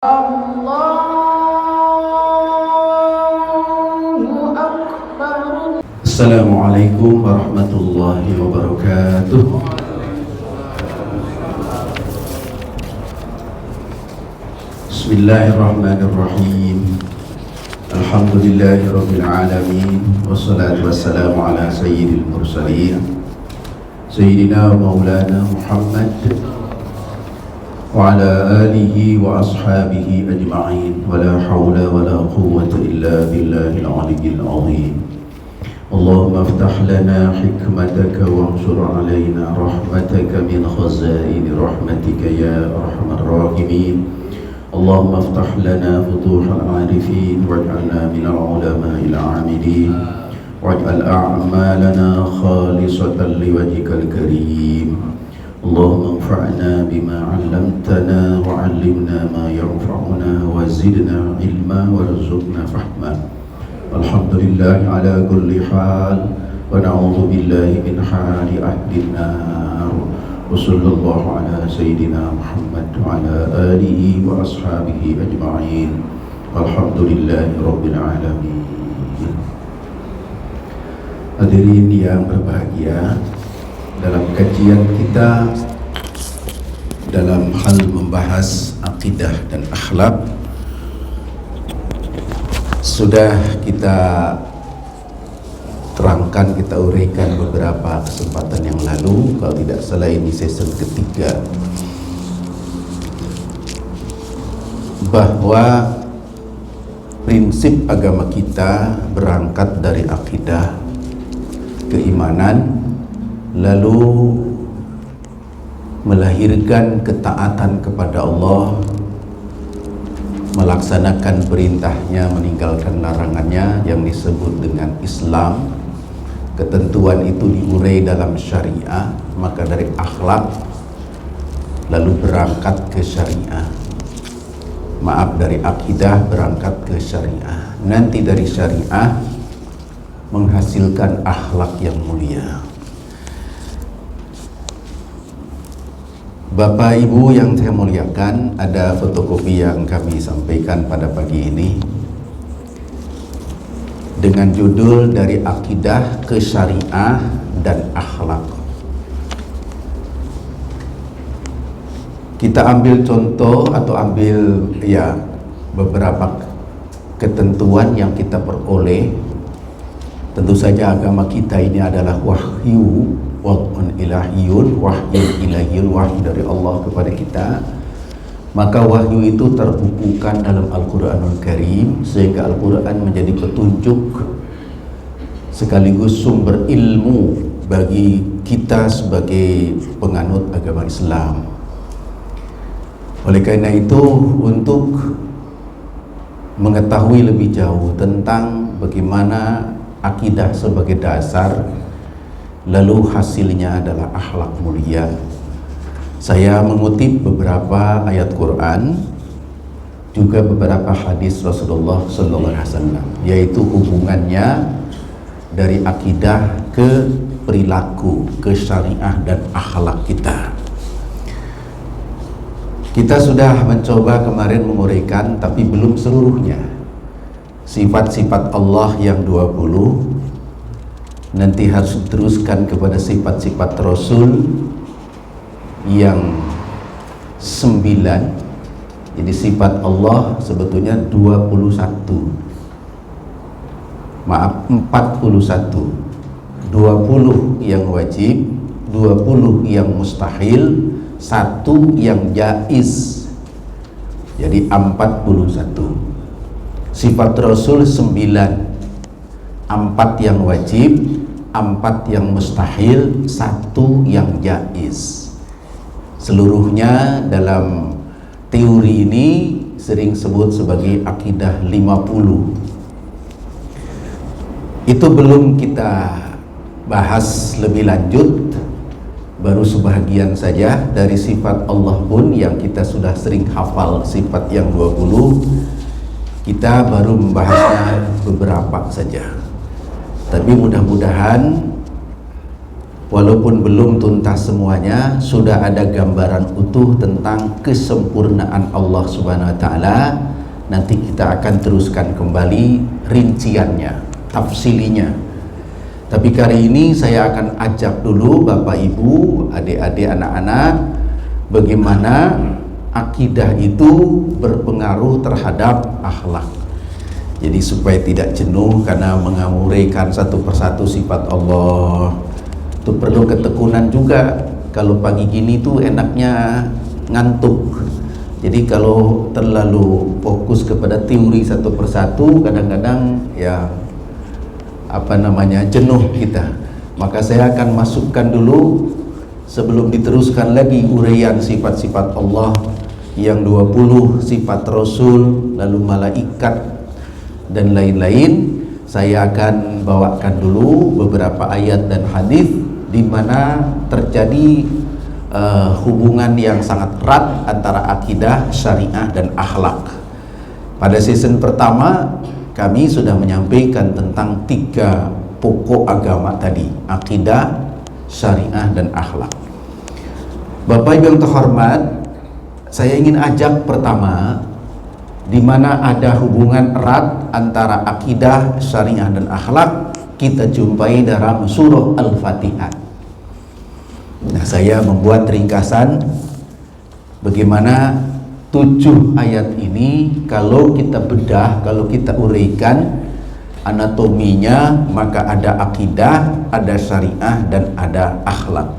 Assalamualaikum warahmatullahi wabarakatuh. Bismillahirrahmanirrahim. Alhamdulillahi rabbil alamin. Wassalatu wassalamu ala sayyidil mursalin Sayyidina maulana Muhammad wa ala alihi wa ashabihi ajma'in. Wa la hawla wa la quwwata illa billahil aliyyil azim. Allahumma aftah lana hikmataka wansur alaina rahmataka min khazaini rahmatika ya arhamar rahimin. Allahumma aftah lana futuhal arifin waj'alna minal ulama'il amilin waj'al a'malana khalisatan liwajhikal karim. Allahumma anfa'na bima 'allamtana wa 'allimna ma yanfa'una wa zidna ilma warzuqna fahma. Alhamdulillah ala kulli hal wa na'udzu billahi min hali ahlin nar. Wa sallallahu ala sayyidina Muhammad wa ala alihi wa ashabihi ajma'in. Alhamdulillahi rabbil alamin. Hadirin yang berbahagia, dalam kajian kita dalam hal membahas akidah dan akhlak sudah kita terangkan, kita uraikan beberapa kesempatan yang lalu, kalau tidak salah ini season ketiga, bahwa prinsip agama kita berangkat dari akidah, keimanan, lalu melahirkan ketaatan kepada Allah, melaksanakan perintahnya, meninggalkan larangannya yang disebut dengan Islam. Ketentuan itu diurai dalam syariah, maka dari akhlak lalu berangkat ke syariah. Maaf, dari akidah berangkat ke syariah. Nanti dari syariah menghasilkan akhlak yang mulia. Bapak Ibu yang saya muliakan, ada fotokopi yang kami sampaikan pada pagi ini dengan judul Dari Akidah ke Syariah dan Akhlak. Kita ambil contoh atau ambil beberapa ketentuan yang kita peroleh. Tentu saja agama kita ini adalah wahyu, wahyu ilahiyun, wahyu dari Allah kepada kita. Maka wahyu itu terbukukan dalam Al-Quranul Karim, sehingga Al-Quran menjadi petunjuk sekaligus sumber ilmu bagi kita sebagai penganut agama Islam. Oleh karena itu, untuk mengetahui lebih jauh tentang bagaimana akidah sebagai dasar, lalu hasilnya adalah akhlak mulia, saya mengutip beberapa ayat Quran, juga beberapa hadis Rasulullah SAW, yaitu hubungannya dari akidah ke perilaku, ke syariah dan akhlak kita. Kita sudah mencoba kemarin menguraikan, tapi belum seluruhnya, sifat-sifat Allah yang 20. Nanti harus diteruskan kepada sifat-sifat Rasul yang 9. Jadi sifat Allah sebetulnya 21. Maaf, 41. 20 yang wajib, 20 yang mustahil, 1 yang jaiz. Jadi 41. Sifat Rasul 9. 4 yang wajib, 4 yang mustahil, 1 yang jaiz. Seluruhnya dalam teori ini sering sebut sebagai akidah 50. Itu belum kita bahas lebih lanjut, baru sebahagian saja. Dari sifat Allah pun yang kita sudah sering hafal, sifat yang 20, kita baru membahasnya beberapa saja. Tapi mudah-mudahan walaupun belum tuntas semuanya, sudah ada gambaran utuh tentang kesempurnaan Allah Subhanahu wa taala. Nanti kita akan teruskan kembali rinciannya, tafsilinya. Tapi kali ini saya akan ajak dulu Bapak Ibu, adik-adik, anak-anak, bagaimana akidah itu berpengaruh terhadap akhlak. Jadi supaya tidak jenuh karena mengamuraikan satu persatu sifat Allah, itu perlu ketekunan juga. Kalau pagi gini tuh enaknya ngantuk. Jadi kalau terlalu fokus kepada teori satu persatu, kadang-kadang ya jenuh kita. Maka saya akan masukkan dulu sebelum diteruskan lagi uraian sifat-sifat Allah yang 20 sifat Rasul, lalu malaikat dan lain-lain. Saya akan bawakan dulu beberapa ayat dan hadis di mana terjadi hubungan yang sangat erat antara akidah, syariah, dan akhlak. Pada season pertama kami sudah menyampaikan tentang 3 pokok agama tadi: akidah, syariah, dan akhlak. Bapak Ibu yang terhormat, saya ingin ajak pertama di mana ada hubungan erat antara akidah, syariah, dan akhlak, kita jumpai dalam surah Al-Fatihah. Nah, saya membuat ringkasan bagaimana 7 ayat ini kalau kita bedah, kalau kita uraikan anatominya, maka ada akidah, ada syariah, dan ada akhlak.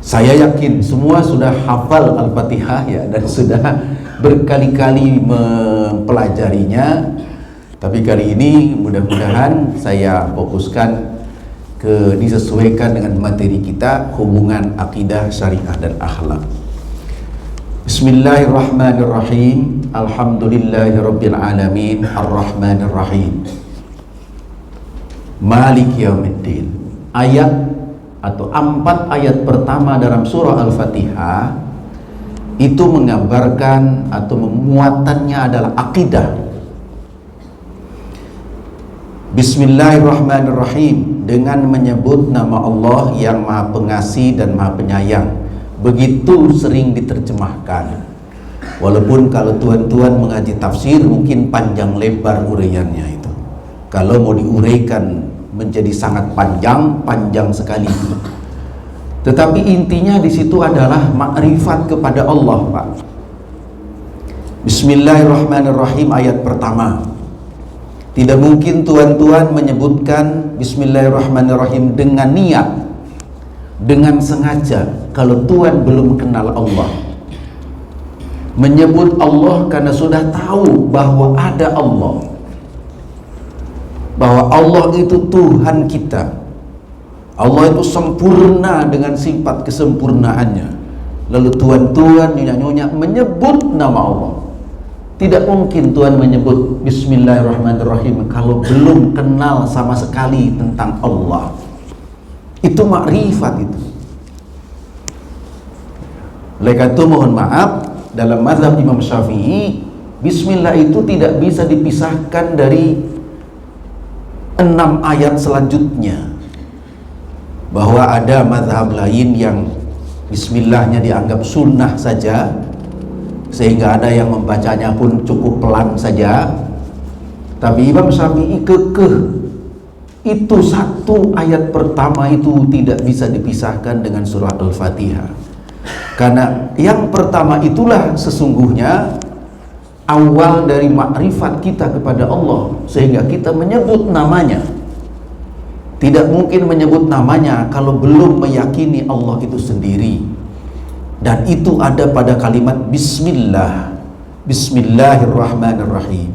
Saya yakin semua sudah hafal Al-Fatihah ya, dan sudah berkali-kali mempelajarinya. Tapi kali ini mudah-mudahan saya fokuskan disesuaikan dengan materi kita, hubungan akidah, syariah, dan akhlak. Bismillahirrahmanirrahim. Alhamdulillahirabbil alamin, arrahmanirrahim, maliki yaumiddin. Ayat atau 4 ayat pertama dalam surah Al-Fatihah itu menggambarkan atau memuatannya adalah akidah. Bismillahirrahmanirrahim, dengan menyebut nama Allah yang Maha Pengasih dan Maha Penyayang. Begitu sering diterjemahkan. Walaupun kalau tuan-tuan mengaji tafsir mungkin panjang lebar uraiannya itu. Kalau mau diuraikan menjadi sangat panjang sekali. Tetapi intinya di situ adalah makrifat kepada Allah, Pak. Bismillahirrahmanirrahim ayat pertama. Tidak mungkin tuan-tuan menyebutkan Bismillahirrahmanirrahim dengan niat, dengan sengaja, kalau tuan belum kenal Allah. Menyebut Allah karena sudah tahu bahwa ada Allah, bahwa Allah itu Tuhan kita. Allah itu sempurna dengan sifat kesempurnaannya. Lalu tuan-tuan, nyonya-nyonya menyebut nama Allah. Tidak mungkin Tuhan menyebut Bismillahirrahmanirrahim kalau belum kenal sama sekali tentang Allah. Itu makrifat itu. Oleh karena itu mohon maaf, dalam mazhab Imam Syafi'i, Bismillah itu tidak bisa dipisahkan dari 6 ayat selanjutnya. Bahwa ada mazhab lain yang Bismillahnya dianggap sunnah saja, sehingga ada yang membacanya pun cukup pelan saja. Tapi Imam Syafi'i kekeh, itu 1 ayat pertama itu tidak bisa dipisahkan dengan surah Al-Fatihah. Karena yang pertama itulah sesungguhnya awal dari makrifat kita kepada Allah, sehingga kita menyebut namanya. Tidak mungkin menyebut namanya kalau belum meyakini Allah itu sendiri. Dan itu ada pada kalimat Bismillah, Bismillahirrahmanirrahim.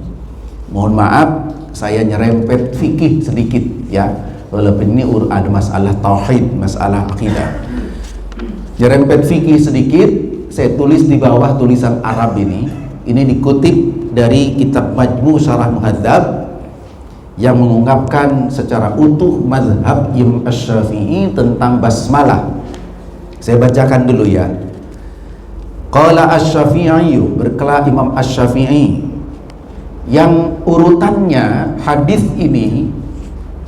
Mohon maaf, saya nyerempet fikih sedikit ya, walaupun ini ada masalah tauhid, masalah akidah. Nyerempet fikih sedikit, saya tulis di bawah tulisan Arab ini. Ini dikutip dari kitab Majmu' Syarah Muhadzab yang mengungkapkan secara utuh mazhab Imam Asy-Syafi'i tentang basmalah. Saya bacakan dulu ya. Qala Asy-Syafi'i, berkala Imam Asy-Syafi'i, yang urutannya hadis ini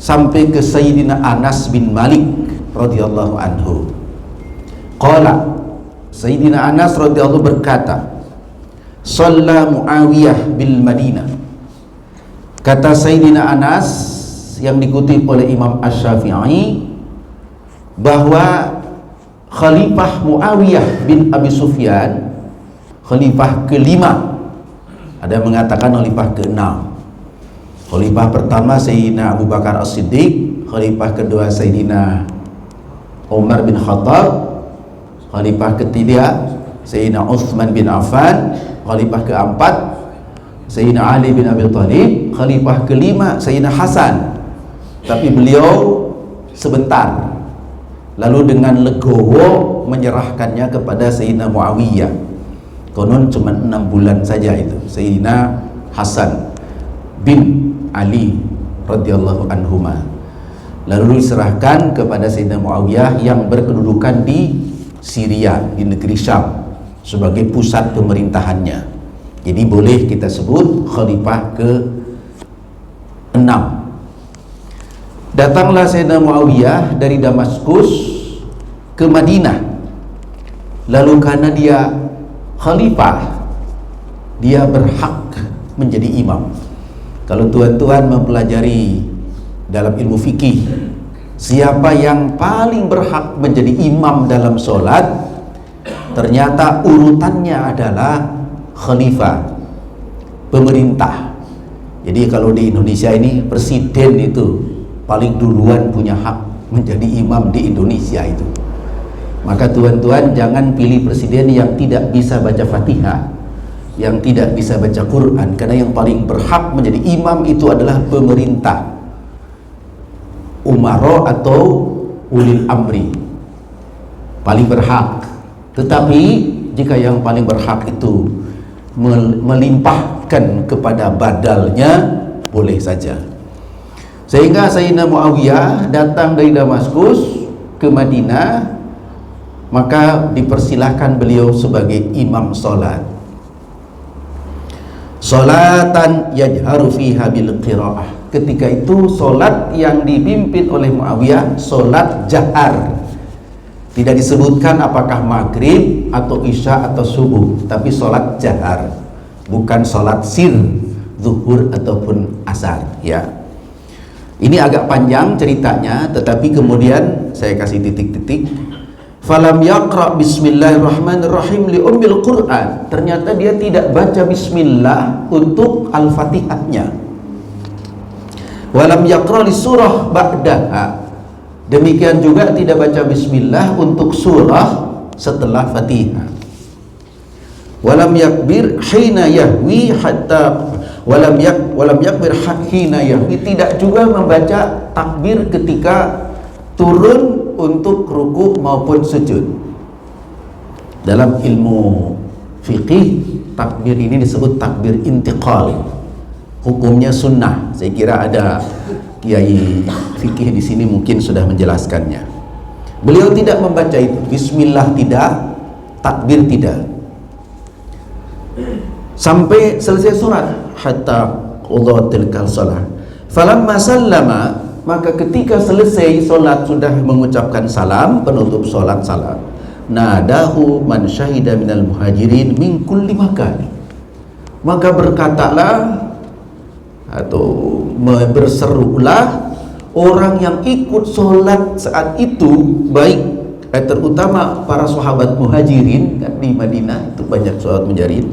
sampai ke Sayyidina Anas bin Malik radhiyallahu anhu. Qala, Sayyidina Anas radhiyallahu berkata, "Shalla Muawiyah bil Madinah." Kata Sayyidina Anas yang dikutip oleh Imam Asy-Syafi'i bahwa Khalifah Muawiyah bin Abi Sufyan, khalifah kelima, ada yang mengatakan khalifah keenam. Khalifah pertama Sayyidina Abu Bakar As-Siddiq, khalifah kedua Sayyidina Umar bin Khattab, khalifah ketiga Sayyidina Utsman bin Affan, khalifah keempat Sayyidina Ali bin Abi Thalib, khalifah kelima Sayyidina Hasan. Tapi beliau sebentar, lalu dengan legowo menyerahkannya kepada Sayyidina Muawiyah. Konon cuma 6 bulan saja itu. Sayyidina Hasan bin Ali radhiyallahu anhuma lalu diserahkan kepada Sayyidina Muawiyah yang berkedudukan di Syria, di negeri Syam, sebagai pusat pemerintahannya. Jadi boleh kita sebut khalifah ke-6. Datanglah Sayyidina Muawiyah dari Damaskus ke Madinah. Lalu karena dia khalifah, dia berhak menjadi imam. Kalau tuan-tuan mempelajari dalam ilmu fikih, siapa yang paling berhak menjadi imam dalam sholat, ternyata urutannya adalah khalifah, pemerintah. Jadi kalau di Indonesia ini presiden itu paling duluan punya hak menjadi imam di Indonesia itu. Maka tuan-tuan jangan pilih presiden yang tidak bisa baca Fatihah, yang tidak bisa baca Quran, karena yang paling berhak menjadi imam itu adalah pemerintah, umaro atau ulil amri, paling berhak. Tetapi jika yang paling berhak itu melimpahkan kepada badalnya, boleh saja. Sehingga Sayyidina Muawiyah datang dari Damaskus ke Madinah, maka dipersilahkan beliau sebagai imam solat. Solatan yajharu fiha bil qiraah. Ketika itu solat yang dipimpin oleh Muawiyah solat jahar. Tidak disebutkan apakah maghrib atau isya atau subuh, tapi solat jahar, bukan solat sir, zuhur ataupun asar, ya. Ini agak panjang ceritanya, tetapi kemudian saya kasih titik-titik. Falam yaqra bismillahirrahmanirrahim li ummil Quran. Ternyata dia tidak baca bismillah untuk al-Fatihahnya. Walam yaqra li surah ba'daha. Demikian juga tidak baca bismillah untuk surah setelah Fatihah. Walam yakbir hina yahwi hatta walam yakbir hina yahwi. Tidak juga membaca takbir ketika turun untuk ruku maupun sujud. Dalam ilmu fikih, takbir ini disebut takbir intiqal. Hukumnya sunnah. Saya kira ada kiai fikih di sini mungkin sudah menjelaskannya. Beliau tidak membaca itu. Bismillah tidak, takbir tidak, sampai selesai surat. Hatta qadatil salah. Falamma sallama, maka ketika selesai solat, sudah mengucapkan salam, penutup solat salam, nadahu man syahida minal muhajirin min kulli makan. Maka berkatalah atau berserulah orang yang ikut solat saat itu, baik terutama para sahabat muhajirin di Madinah, itu banyak sahabat muhajirin,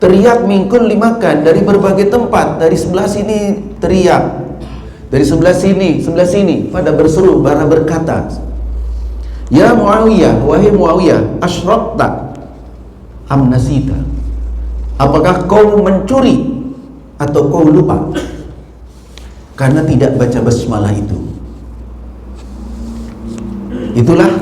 teriak min kulli makan, dari berbagai tempat, dari sebelah sini teriak, dari sebelah sini pada berseru, pada berkata, ya Muawiyah, wahai Muawiyah, asyrakta am nasita, apakah kau mencuri atau kau lupa karena tidak baca basmalah itu. Itulah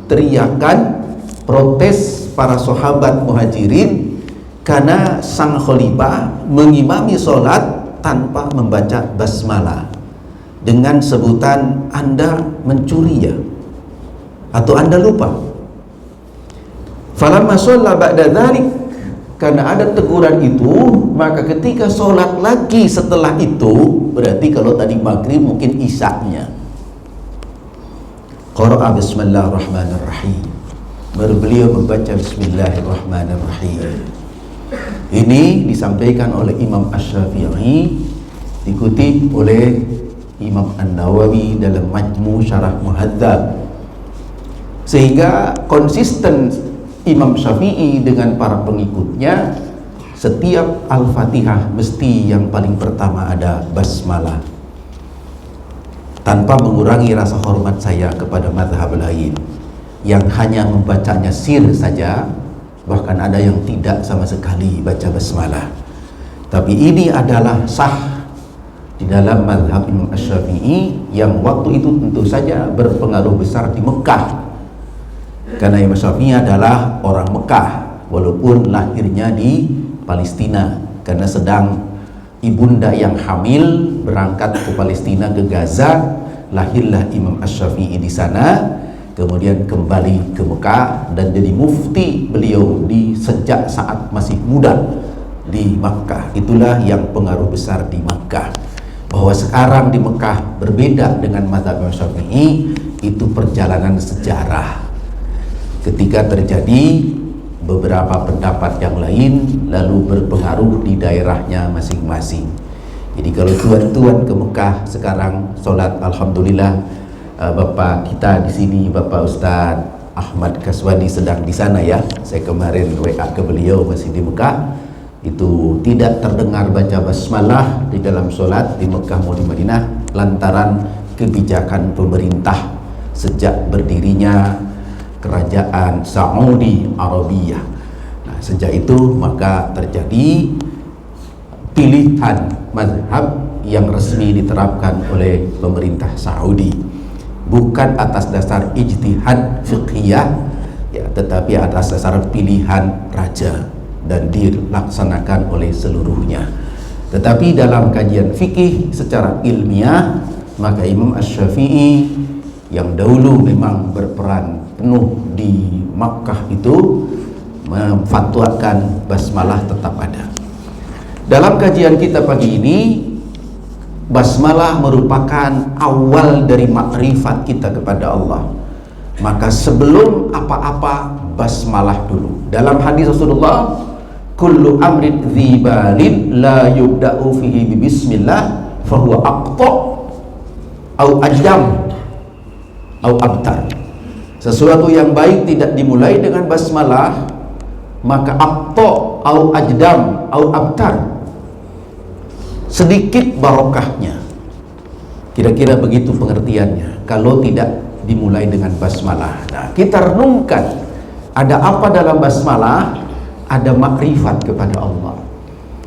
teriakan protes para sahabat muhajirin karena sang khalifah mengimami sholat tanpa membaca basmalah, dengan sebutan Anda mencuri ya, atau Anda lupa. Falamma shalla ba'da dzalik, Karena ada teguran itu, maka ketika sholat lagi setelah itu, berarti kalau tadi maghrib mungkin isya-nya. Qara'a bismillahirrahmanirrahim. Baru beliau membaca bismillahirrahmanirrahim. Ini disampaikan oleh Imam Asy-Syafi'i, dikutip oleh Imam An-Nawawi dalam Majmu' Syarah Muhadzab. Sehingga konsisten Imam Syafi'i dengan para pengikutnya, setiap Al-Fatihah mesti yang paling pertama ada basmalah, tanpa mengurangi rasa hormat saya kepada mazhab lain yang hanya membacanya sir saja, bahkan ada yang tidak sama sekali baca basmalah. Tapi ini adalah sah di dalam mazhab Imam Asy-Syafi'i yang waktu itu tentu saja berpengaruh besar di Mekah. Karena Imam Syafi'i adalah orang Mekah walaupun lahirnya di Palestina, karena sedang ibunda yang hamil berangkat ke Palestina, ke Gaza, lahirlah Imam Asy-Syafi'i di sana, kemudian kembali ke Mekah dan jadi mufti beliau di sejak saat masih muda di Makkah. Itulah yang pengaruh besar di Makkah. Bahwa sekarang di Mekah berbeda dengan mazhab Imam Syafi'i itu perjalanan sejarah. Ketika terjadi beberapa pendapat yang lain lalu berpengaruh di daerahnya masing-masing. Jadi kalau tuan-tuan ke Mekah sekarang sholat, alhamdulillah, Bapak kita di sini, Bapak Ustadz Ahmad Kaswani sedang di sana ya. Saya kemarin WA ke beliau masih di Mekah. Itu tidak terdengar baca basmalah di dalam sholat di Mekah maupun di Madinah lantaran kebijakan pemerintah sejak berdirinya Kerajaan Saudi Arabia. Nah, sejak itu maka terjadi pilihan mazhab yang resmi diterapkan oleh pemerintah Saudi, bukan atas dasar ijtihad fiqhiyah ya, tetapi atas dasar pilihan raja dan dilaksanakan oleh seluruhnya. Tetapi dalam kajian fikih secara ilmiah, maka Imam Asy-Syafi'i yang dahulu memang berperan penuh di Makkah itu memfatwakan basmalah tetap ada. Dalam kajian kita pagi ini, basmalah merupakan awal dari makrifat kita kepada Allah. Maka sebelum apa-apa basmalah dulu. Dalam hadis Rasulullah, kullu amrin dzibalin la yubda'u fihi bi bismillah fahuwa aqta au ajdam au abtar. Sesuatu yang baik tidak dimulai dengan basmalah, maka aqta au ajdam au abtar, sedikit barokahnya. Kira-kira begitu pengertiannya kalau tidak dimulai dengan basmalah. Nah, kita renungkan ada apa dalam basmalah? Ada makrifat kepada Allah.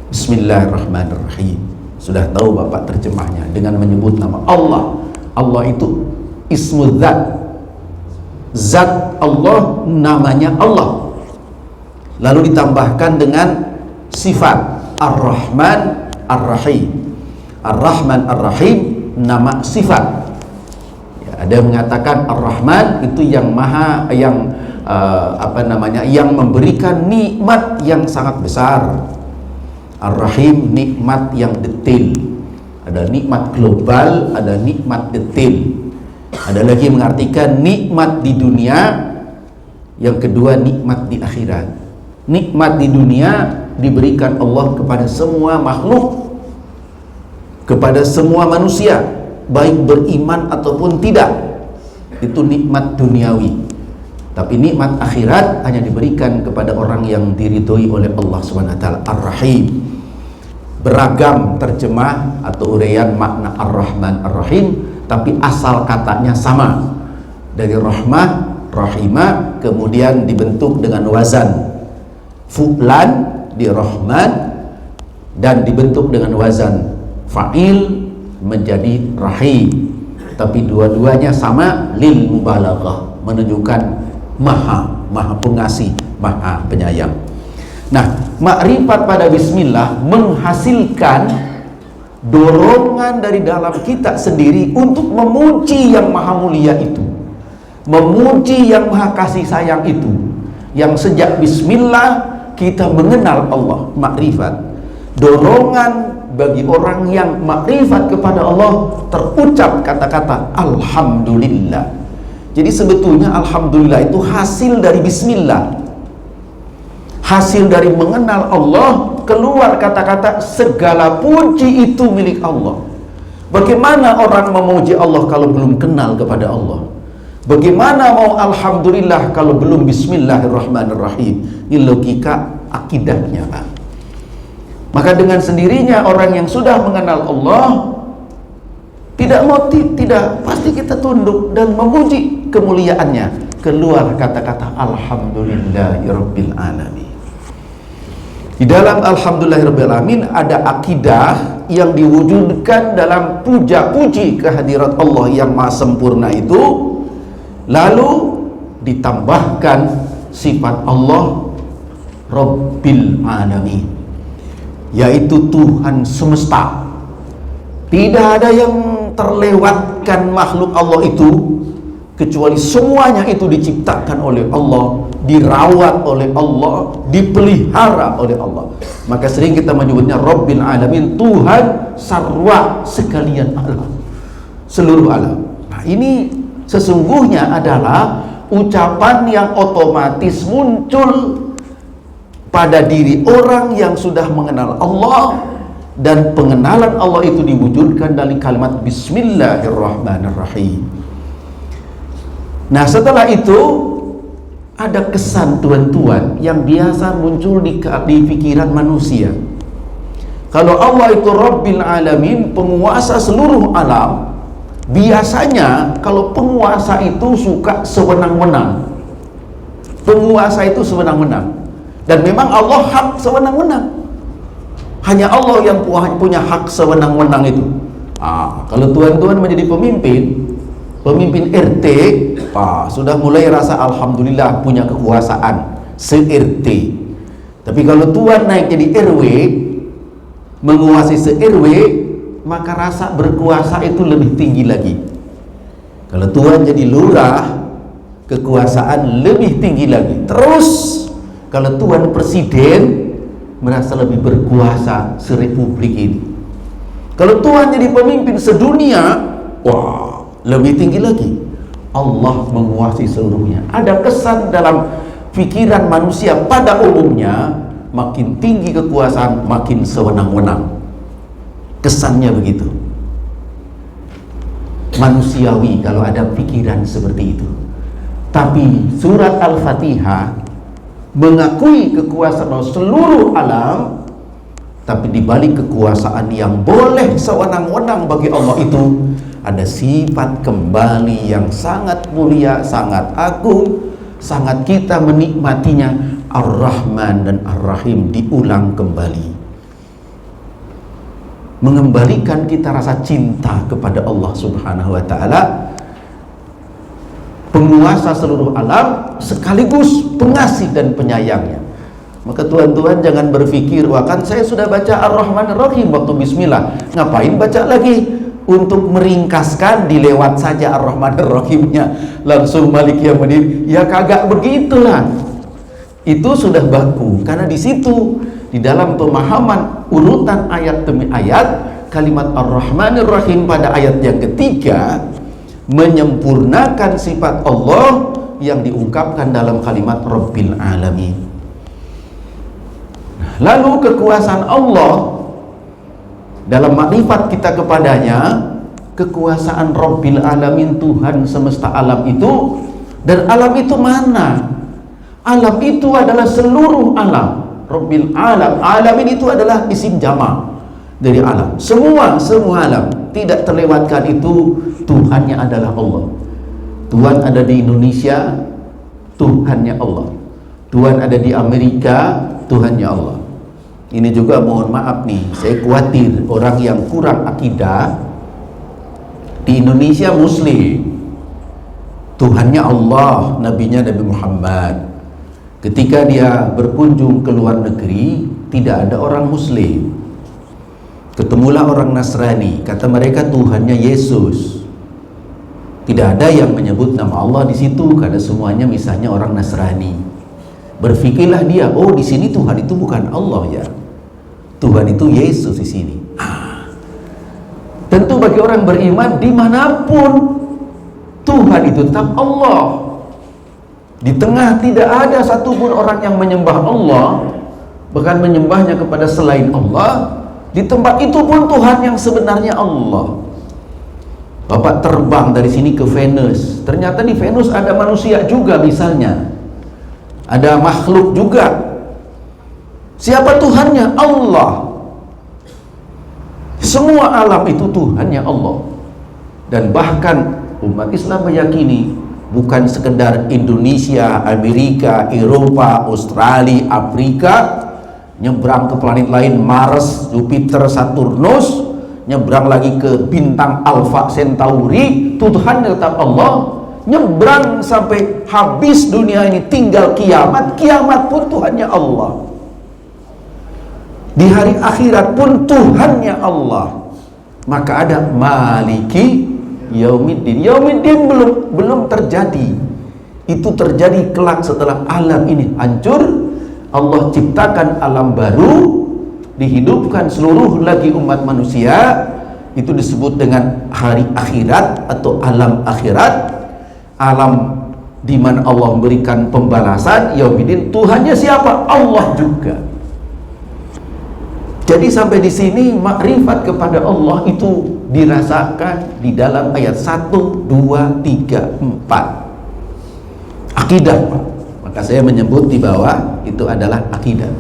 Bismillahirrahmanirrahim. Sudah tahu Bapak terjemahnya dengan menyebut nama Allah. Allah itu ismu zat. Zat Allah, namanya Allah. Lalu ditambahkan dengan sifat Ar-Rahman Ar-Rahim. Ar-Rahman Ar-Rahim nama sifat. Ya, ada yang mengatakan Ar-Rahman itu yang maha, yang yang memberikan nikmat yang sangat besar. Ar-Rahim nikmat yang detail. Ada nikmat global, ada nikmat detail. Ada lagi mengartikan nikmat di dunia, yang kedua nikmat di akhirat. Nikmat di dunia diberikan Allah kepada semua makhluk, kepada semua manusia, baik beriman ataupun tidak. Itu nikmat duniawi. Tapi nikmat akhirat hanya diberikan kepada orang yang diridhoi oleh Allah Subhanahu wa taala. Ar-Rahim. Beragam terjemah atau uraian makna Ar-Rahman Ar-Rahim, tapi asal katanya sama. Dari rahmah, rahimah, kemudian dibentuk dengan wazan fu'lan di Rahman, dan dibentuk dengan wazan fa'il menjadi rahim. Tapi dua-duanya sama, lil mubalaghah, menunjukkan maha pengasih, maha penyayang. Nah, makrifat pada bismillah menghasilkan dorongan dari dalam kita sendiri untuk memuji yang maha mulia itu, memuji yang maha kasih sayang itu, yang sejak bismillah kita mengenal Allah, makrifat. Dorongan bagi orang yang makrifat kepada Allah terucap kata-kata alhamdulillah. Jadi sebetulnya alhamdulillah itu hasil dari bismillah, hasil dari mengenal Allah, keluar kata-kata segala puji itu milik Allah. Bagaimana orang memuji Allah kalau belum kenal kepada Allah? Bagaimana mau alhamdulillah kalau belum bismillahirrahmanirrahim? Ini logika akidahnya, Pak. Maka dengan sendirinya orang yang sudah mengenal Allah tidak pasti kita tunduk dan memuji kemuliaannya. Keluar kata-kata alhamdulillahirabbil alamin. Di dalam alhamdulillahirabbil alamin ada akidah yang diwujudkan dalam puja-puji kehadirat Allah yang maha sempurna itu, lalu ditambahkan sifat Allah Rabbil alamin, yaitu Tuhan semesta. Tidak ada yang terlewatkan makhluk Allah itu, kecuali semuanya itu diciptakan oleh Allah, dirawat oleh Allah, dipelihara oleh Allah. Maka sering kita menyebutnya Rabbil alamin, Tuhan sarwa sekalian alam, seluruh alam. Nah, ini sesungguhnya adalah ucapan yang otomatis muncul pada diri orang yang sudah mengenal Allah, dan pengenalan Allah itu diwujudkan dari kalimat bismillahirrahmanirrahim. Nah, setelah itu ada kesan tuan-tuan yang biasa muncul di pikiran manusia. Kalau Allah itu Rabbil alamin, penguasa seluruh alam, biasanya kalau penguasa itu suka sewenang-wenang. Penguasa itu sewenang-wenang. Dan memang Allah hak sewenang-wenang. Hanya Allah yang punya hak sewenang-wenang itu. Kalau tuan-tuan menjadi pemimpin RT, sudah mulai rasa alhamdulillah punya kekuasaan se-RT. Tapi kalau tuan naik jadi RW, menguasai se-RW, maka rasa berkuasa itu lebih tinggi lagi. Kalau tuan jadi lurah, kekuasaan lebih tinggi lagi. Terus kalau tuan presiden, merasa lebih berkuasa serepublik ini. Kalau tuan jadi pemimpin sedunia, lebih tinggi lagi. Allah menguasai seluruhnya. Ada kesan dalam pikiran manusia pada umumnya, makin tinggi kekuasaan, makin sewenang-wenang. Kesannya begitu. Manusiawi kalau ada pikiran seperti itu. Tapi surat Al-Fatihah mengakui kekuasaan seluruh alam, tapi dibalik kekuasaan yang boleh sewenang-wenang bagi Allah itu, ada sifat kembali yang sangat mulia, sangat agung, sangat kita menikmatinya. Ar-Rahman dan Ar-Rahim diulang kembali, mengembalikan kita rasa cinta kepada Allah Subhanahu wa ta'ala, penguasa seluruh alam sekaligus pengasih dan penyayangnya. Maka tuan-tuan jangan berpikir, kan saya sudah baca Ar-Rahman Ar-Rahim waktu bismillah, ngapain baca lagi? Untuk meringkaskan, dilewat saja Ar-Rahman Ar-Rahimnya, langsung Malik Yaumiddin. Ya kagak begitulah. Itu sudah baku, karena di situ di dalam pemahaman urutan ayat demi ayat, kalimat Ar-Rahman Ar-Rahim pada ayat yang ketiga menyempurnakan sifat Allah yang diungkapkan dalam kalimat Rabbil alamin. Lalu kekuasaan Allah dalam makrifat kita kepadanya, kekuasaan Rabbil alamin, Tuhan semesta alam itu. Dan alam itu mana? Alam itu adalah seluruh alam. Rabbil alamin itu adalah isim jama' dari alam. Semua alam, tidak terlewatkan itu. Tuhannya adalah Allah. Tuhan ada di Indonesia, Tuhannya Allah. Tuhan ada di Amerika, Tuhannya Allah. Ini juga mohon maaf nih, saya khawatir orang yang kurang akidah di Indonesia Muslim, Tuhannya Allah, nabinya Nabi Muhammad. Ketika dia berkunjung ke luar negeri, tidak ada orang Muslim. Ketemulah orang Nasrani, kata mereka Tuhannya Yesus. Tidak ada yang menyebut nama Allah di situ, karena semuanya misalnya orang Nasrani. Berpikirlah dia, oh di sini Tuhan itu bukan Allah ya, Tuhan itu Yesus di sini. Tentu bagi orang beriman dimanapun Tuhan itu tetap Allah. Di tengah tidak ada satupun orang yang menyembah Allah, bahkan menyembahnya kepada selain Allah. Di tempat itu pun Tuhan yang sebenarnya Allah. Bapak terbang dari sini ke Venus, ternyata di Venus ada manusia juga misalnya, ada makhluk juga. Siapa Tuhannya? Allah. Semua alam itu Tuhannya Allah. Dan bahkan umat Islam meyakini bukan sekedar Indonesia, Amerika, Eropa, Australia, Afrika, nyebrang ke planet lain, Mars, Jupiter, Saturnus, nyebrang lagi ke bintang Alpha Centauri, Tuhan tetap Allah. Nyebrang sampai habis dunia ini, tinggal kiamat, kiamat pun Tuhannya Allah. Di hari akhirat pun Tuhannya Allah. Maka ada Maliki Yaumiddin. Yaumiddin belum terjadi. Itu terjadi kelak setelah alam ini hancur. Allah ciptakan alam baru, dihidupkan seluruh lagi umat manusia. Itu disebut dengan hari akhirat atau alam akhirat. Alam di mana Allah memberikan pembalasan. Yaumiddin, Tuhannya siapa? Allah juga. Jadi sampai di sini makrifat kepada Allah itu dirasakan di dalam ayat 1, 2, 3, 4. Akidah, Pak. Maka saya menyebut di bawah itu adalah akidah.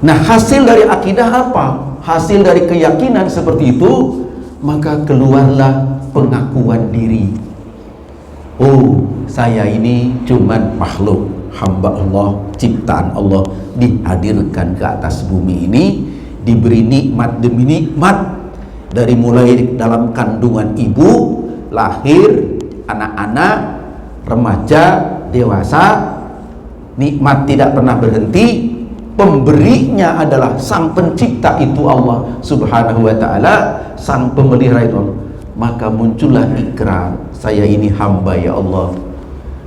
Nah, hasil dari akidah apa? Hasil dari keyakinan seperti itu, maka keluarlah pengakuan diri. Oh, saya ini cuman makhluk, hamba Allah, ciptaan Allah, dihadirkan ke atas bumi ini, diberi nikmat demi nikmat, dari mulai dalam kandungan ibu, lahir, anak-anak, remaja, dewasa, nikmat tidak pernah berhenti. Pemberinya adalah sang pencipta itu Allah subhanahu wa ta'ala, sang pemelihara itu Allah. Maka muncullah ikrar, saya ini hamba ya Allah,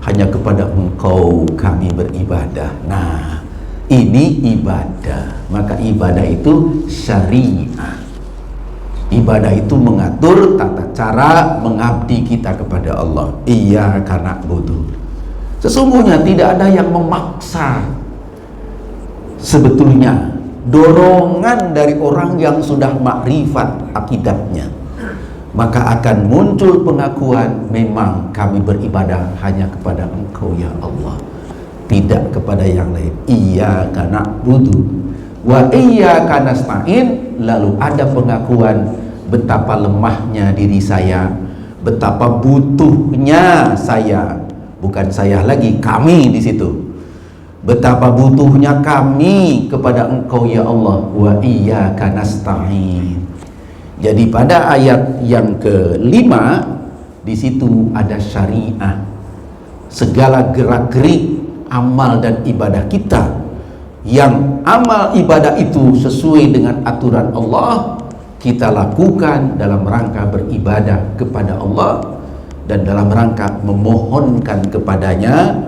hanya kepada Engkau kami beribadah. Nah, ini ibadah. Maka ibadah itu syariah. Ibadah itu mengatur tata cara mengabdi kita kepada Allah. Iyyaka na'budu. Sesungguhnya tidak ada yang memaksa. Sebetulnya dorongan dari orang yang sudah makrifat akidahnya, maka akan muncul pengakuan, memang kami beribadah hanya kepada Engkau ya Allah, tidak kepada yang lain. Iyyaka na'budu wa iyyaka nasta'in. Lalu ada pengakuan betapa lemahnya diri saya, betapa butuhnya saya, bukan saya lagi, kami di situ. Betapa butuhnya kami kepada Engkau ya Allah. Wa iyyaka nasta'in. Jadi pada ayat yang kelima, di situ ada syariah. Segala gerak-gerik amal dan ibadah kita, yang amal ibadah itu sesuai dengan aturan Allah, kita lakukan dalam rangka beribadah kepada Allah dan dalam rangka memohonkan kepadanya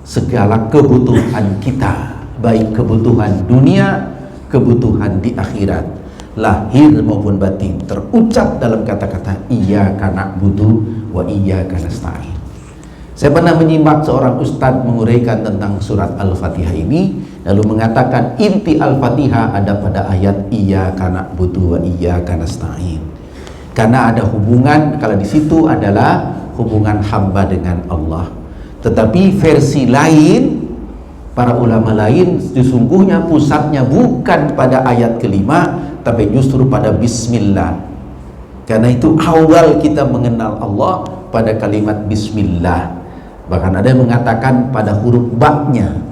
segala kebutuhan kita, baik kebutuhan dunia, kebutuhan di akhirat, lahir maupun batin, terucap dalam kata-kata iyyaka na'budu wa iyyaka nasta'in. Saya pernah menyimak seorang ustadz menguraikan tentang surat Al-Fatihah ini, lalu mengatakan inti Al-Fatihah ada pada ayat iyyaka na'budu wa iyyaka nasta'in. Karena ada hubungan, kalau di situ adalah hubungan hamba dengan Allah. Tetapi versi lain, para ulama lain, sesungguhnya pusatnya bukan pada ayat kelima, tapi justru pada bismillah. Karena itu awal kita mengenal Allah pada kalimat bismillah. Bahkan ada yang mengatakan pada huruf ba-nya.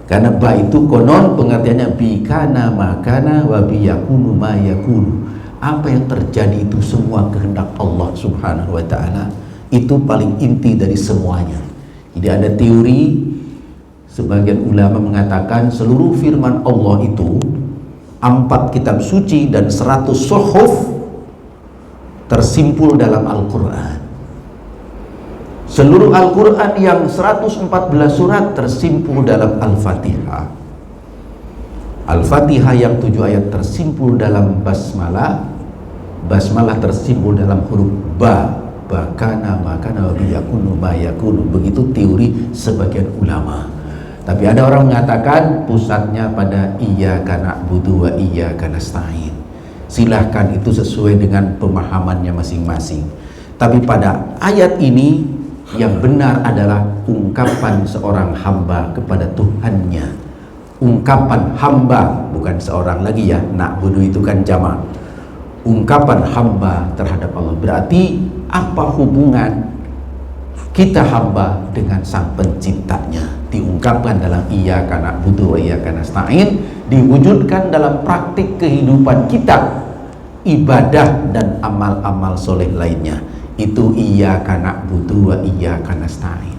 Karena ba itu konon pengertiannya bikana makana wa biyakunu ma yakunu. Apa yang terjadi itu semua kehendak Allah subhanahu wa ta'ala. Itu paling inti dari semuanya. Jadi ada teori, sebagian ulama mengatakan seluruh firman Allah itu 4 kitab suci dan 100 suhuf tersimpul dalam Al-Quran. Seluruh Al-Quran yang 114 surat tersimpul dalam Al-Fatihah. Al-Fatihah yang 7 ayat tersimpul dalam Basmalah. Basmalah tersimpul dalam huruf Ba. Bakana makana wa yakunu ma yakunu. Begitu teori sebagian ulama. Tapi ada orang mengatakan pusatnya pada iyyaka na'budu wa iyyaka nasta'in. Silahkan, itu sesuai dengan pemahamannya masing-masing. Tapi pada ayat ini yang benar adalah ungkapan seorang hamba kepada Tuhannya. Ungkapan hamba, bukan seorang lagi ya, na'budu itu kan jamak. Ungkapan hamba terhadap Allah. Berarti apa hubungan kita hamba dengan Sang Penciptanya? Diungkapkan dalam iyyaka na'budu wa iyyaka nasta'in, diwujudkan dalam praktik kehidupan kita, ibadah dan amal-amal soleh lainnya. Itu iyyaka na'budu wa iyyaka nasta'in.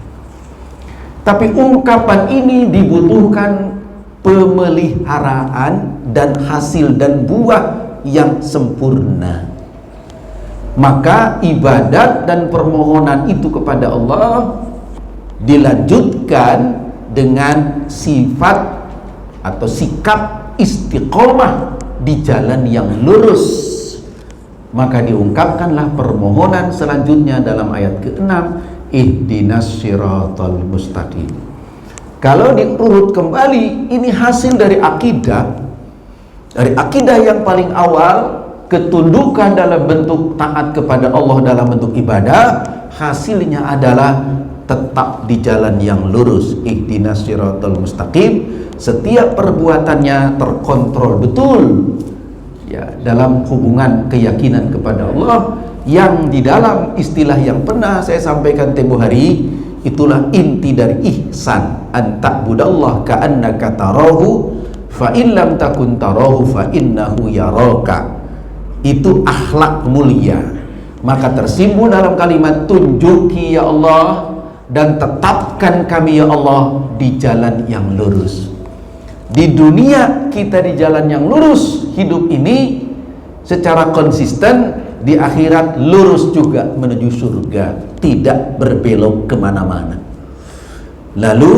Tapi ungkapan ini dibutuhkan pemeliharaan dan hasil dan buah yang sempurna. Maka ibadat dan permohonan itu kepada Allah dilanjutkan dengan sifat atau sikap istiqomah di jalan yang lurus. Maka diungkapkanlah permohonan selanjutnya dalam ayat ke-6, ihdinas siratal mustaqim. Kalau diurut kembali, ini hasil dari akidah. Dari akidah yang paling awal, ketundukan dalam bentuk taat kepada Allah dalam bentuk ibadah, hasilnya adalah tetap di jalan yang lurus. Ihdinas siratal mustaqim. Setiap perbuatannya terkontrol betul ya, dalam hubungan keyakinan kepada Allah, yang di dalam istilah yang pernah saya sampaikan tempo hari, itulah inti dari ihsan, an ta'budallah ka'annaka tarahu fa in lam takun tarahu fa innahu yaraka. Itu akhlak mulia. Maka tersimbol dalam kalimat tunjuki ya Allah, dan tetapkan kami ya Allah di jalan yang lurus. Di dunia kita di jalan yang lurus, hidup ini secara konsisten, di akhirat lurus juga menuju surga, tidak berbelok kemana-mana. Lalu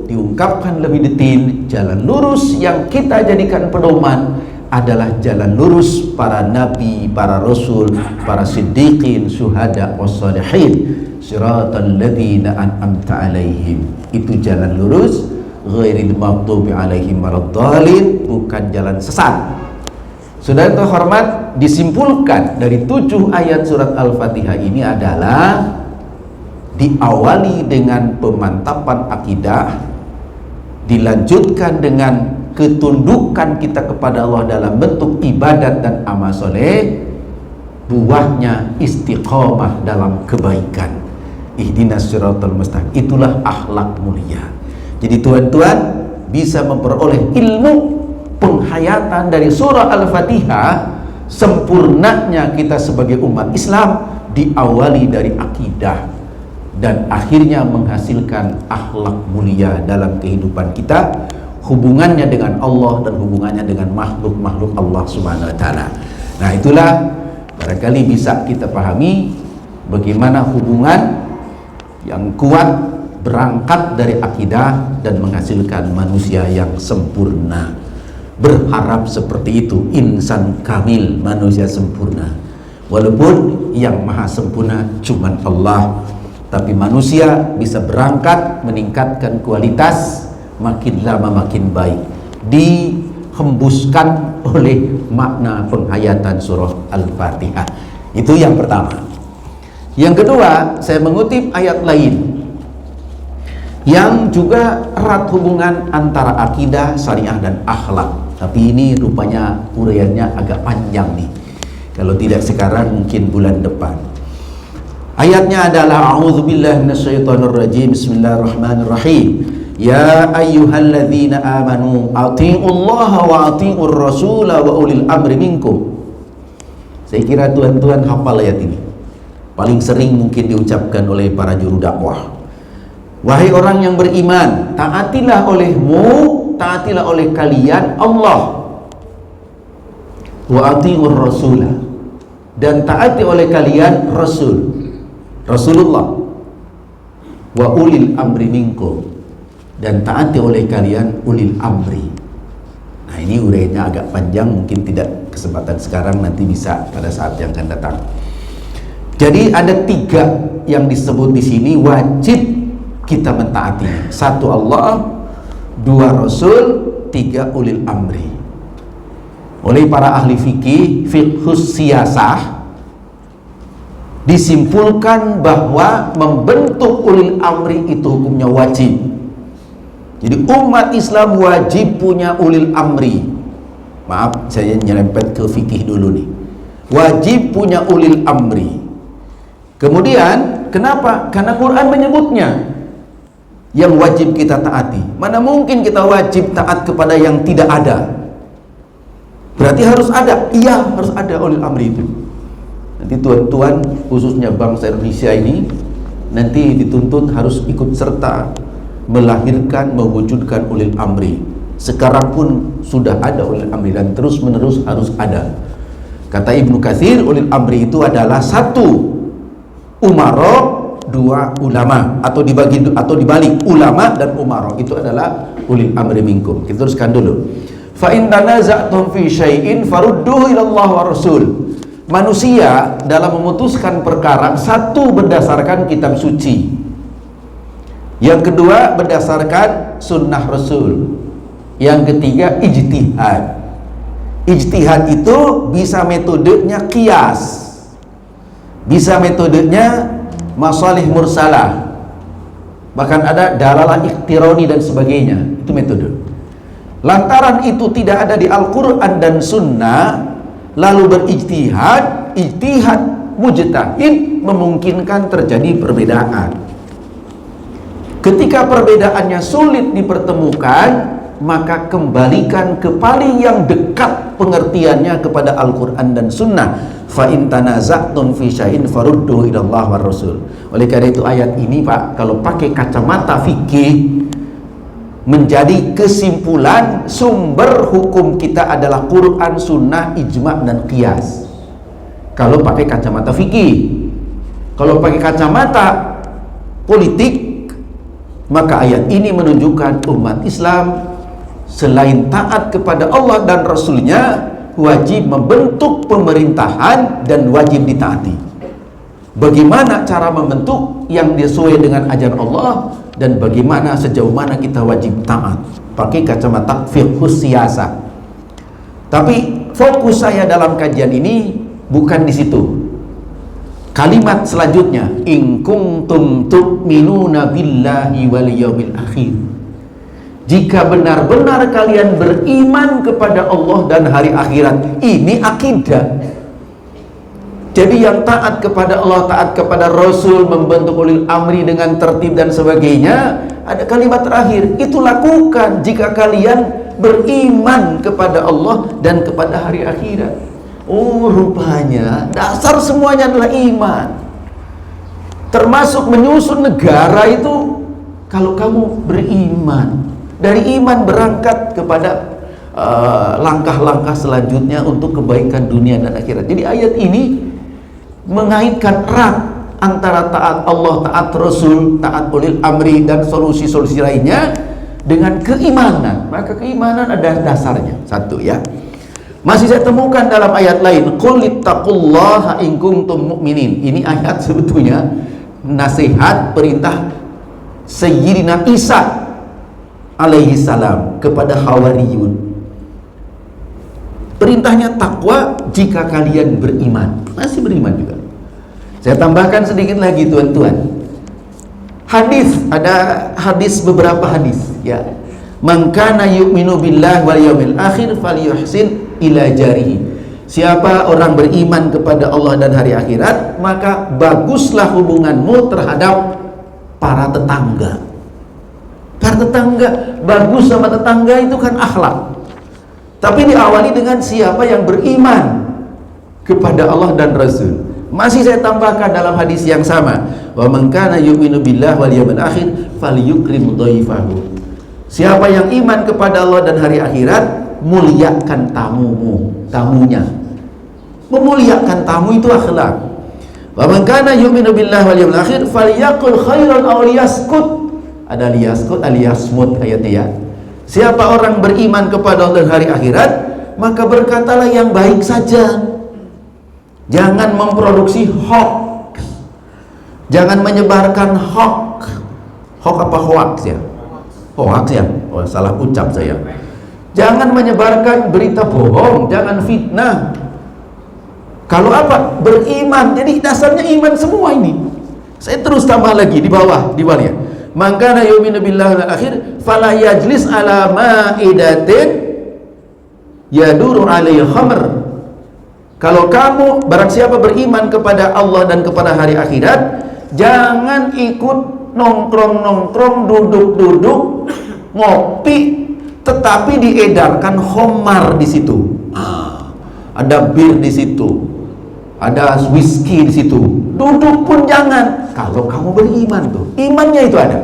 diungkapkan lebih detail, jalan lurus yang kita jadikan pedoman adalah jalan lurus para nabi, para rasul, para siddiqin, syuhada, wassalihin, siratal ladzina an'amta alaihim. Itu jalan lurus, ghairil maghdubi alaihim waladdallin, bukan jalan sesat. Saudara terhormat, disimpulkan dari 7 ayat surat Al-Fatihah ini adalah diawali dengan pemantapan akidah, dilanjutkan dengan ketundukan kita kepada Allah dalam bentuk ibadat dan amal soleh, buahnya istiqomah dalam kebaikan. Ihdinas siratal mustaqim. Itulah akhlak mulia. Jadi tuan-tuan bisa memperoleh ilmu penghayatan dari surah Al-Fatihah. Sempurnanya kita sebagai umat Islam diawali dari akidah dan akhirnya menghasilkan akhlak mulia dalam kehidupan kita, hubungannya dengan Allah dan hubungannya dengan makhluk-makhluk Allah Subhanahu wa taala. Nah, itulah barangkali bisa kita pahami bagaimana hubungan yang kuat berangkat dari akidah dan menghasilkan manusia yang sempurna. Berharap seperti itu, insan kamil, manusia sempurna. Walaupun yang maha sempurna cuman Allah, tapi manusia bisa berangkat meningkatkan kualitas, makin lama makin baik, dihembuskan oleh makna penghayatan surah Al-Fatihah. Itu yang pertama. Yang kedua, saya mengutip ayat lain yang juga erat hubungan antara akidah, syariah dan akhlak. Tapi ini rupanya uraiannya agak panjang nih. Kalau tidak sekarang mungkin bulan depan. Ayatnya adalah a'udzubillahi minasyaitonirrajim. Bismillahirrahmanirrahim. Ya ayyuhalladzina amanu atiiullaha wa atiiur rasula wa ulil amri minkum. Saya kira tuan-tuan hafal ayat ini. Paling sering mungkin diucapkan oleh para juru dakwah. Wahai orang yang beriman, taatilah olehmu, taatilah oleh kalian Allah, wa atiiur rasula, dan taati oleh kalian Rasulullah. wa ulil amri minkum, dan taati oleh kalian ulil amri. Nah, ini uraiannya agak panjang, mungkin tidak kesempatan sekarang, nanti bisa pada saat yang akan datang. Jadi ada 3 yang disebut di sini wajib kita mentaati. 1 Allah, 2 Rasul, 3 ulil amri. Oleh para ahli fikih, fiqhus siyasah, disimpulkan bahwa membentuk ulil amri itu hukumnya wajib. Jadi umat Islam wajib punya ulil amri. Maaf, saya nyerempet ke fikih dulu nih. Wajib punya ulil amri. Kemudian kenapa? Karena Quran menyebutnya yang wajib kita taati. Mana mungkin kita wajib taat kepada yang tidak ada? Berarti harus ada. Iya, harus ada ulil amri itu. Nanti tuan-tuan khususnya bangsa Indonesia ini nanti dituntut harus ikut serta melahirkan, mewujudkan ulil amri. Sekarang pun sudah ada ulil amri dan terus menerus harus ada. Kata Ibnu Katsir, ulil amri itu adalah 1 umara, 2 ulama, atau dibalik ulama dan umara itu adalah ulil amri minkum. Kita teruskan dulu. Fa in tanaza'tum fi syai'in farudduhu ila Allah wa Rasul. Manusia dalam memutuskan perkara, 1 berdasarkan kitab suci, yang kedua berdasarkan sunnah Rasul, yang ketiga ijtihad. Ijtihad itu bisa metodenya qiyas, bisa metodenya masalih mursalah, bahkan ada dalalah ikhtironi dan sebagainya. Itu metode. Lantaran itu tidak ada di Al-Quran dan Sunnah, lalu berijtihad, ijtihad mujtahid memungkinkan terjadi perbedaan. Ketika perbedaannya sulit dipertemukan, maka kembalikan ke paling yang dekat pengertiannya kepada Al-Quran dan Sunnah. Fa in tanaza'tum fi syai'in farudduhu ila Allah war Rasul. Oleh karena itu ayat ini Pak, kalau pakai kacamata fikih, menjadi kesimpulan sumber hukum kita adalah Quran, Sunnah, ijma' dan qiyas. Kalau pakai kacamata fikih. Kalau pakai kacamata politik, maka ayat ini menunjukkan umat Islam selain taat kepada Allah dan Rasulnya, wajib membentuk pemerintahan dan wajib ditaati. Bagaimana cara membentuk yang sesuai dengan ajaran Allah, dan bagaimana sejauh mana kita wajib taat, pakai kacamata fiqhus siyasah. Tapi fokus saya dalam kajian ini bukan di situ. Kalimat selanjutnya, in kuntum tu'minuna billahi wal yawmil akhir. Jika benar-benar kalian beriman kepada Allah dan hari akhirat. Ini akidah. Jadi yang taat kepada Allah, taat kepada Rasul, membentuk ulil amri dengan tertib dan sebagainya, ada kalimat terakhir, itu lakukan jika kalian beriman kepada Allah dan kepada hari akhirat. Oh, rupanya dasar semuanya adalah iman. Termasuk menyusun negara itu, kalau kamu beriman, dari iman berangkat kepada langkah-langkah selanjutnya untuk kebaikan dunia dan akhirat. Jadi ayat ini mengaitkan erat antara taat Allah, taat Rasul, taat ulil amri dan solusi-solusi lainnya dengan keimanan. Maka keimanan ada dasarnya. 1 ya. Masih saya temukan dalam ayat lain, qul ittaqullaha in kuntum mu'minin. Ini ayat sebetulnya nasihat perintah Sayyidina Isa alaihi salam kepada Hawariyun. Perintahnya takwa jika kalian beriman. Masih beriman juga. Saya tambahkan sedikit lagi tuan-tuan. Hadis, ada hadis, beberapa hadis ya. Man kana yu'minu billahi wal yawmil akhir falyuhsin ila jarihi. Siapa orang beriman kepada Allah dan hari akhirat, maka baguslah hubunganmu terhadap para tetangga. Para tetangga, bagus sama tetangga itu kan akhlak. Tapi diawali dengan siapa yang beriman kepada Allah dan Rasul. Masih saya tambahkan dalam hadis yang sama, wa man kana yu'minu billahi wal yawmil akhir falyukrim dhaifahu. Siapa yang iman kepada Allah dan hari akhirat, muliakan tamunya. Memuliakan tamu itu akhlak. Wa man kana yu'minu billahi wal yawmil akhir falyaqul khairan aw liyaskut. Ada liyaskut, aliyasmut ayatnya ya. Siapa orang beriman kepada Allah dan hari akhirat, maka berkatalah yang baik saja. Jangan memproduksi hoax. Jangan menyebarkan hoax. Hoax apa hoax ya? Hoax ya? Oh, salah ucap saya. Jangan menyebarkan berita bohong, jangan fitnah. Kalau apa? Beriman. Jadi dasarnya iman semua ini. Saya terus tambah lagi di bawah, di bawahnya. Man kana yu'minu billahi wal akhir fala yajlis ala ma'idatin yaduru alaihi khamr. Kalau kamu, barang siapa beriman kepada Allah dan kepada hari akhirat, jangan ikut nongkrong-nongkrong, duduk-duduk, ngopi, tetapi diedarkan khamar di situ. Ada bir di situ, ada whisky di situ. Duduk pun jangan. Kalau kamu beriman tuh, imannya itu ada.